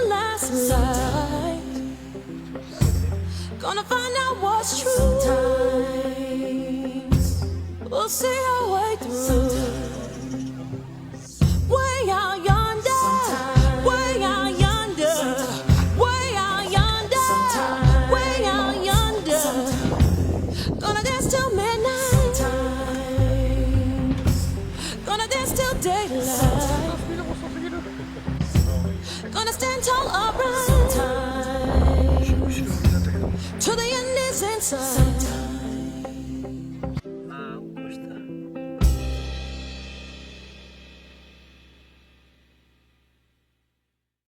last night. Gonna find out what's true. Sometimes we'll see our way through. Way out yonder, way out yonder, way out yonder, way out yonder. Gonna dance till midnight. Gonna dance till daylight. Gonna stand tall upright till the end is in sight.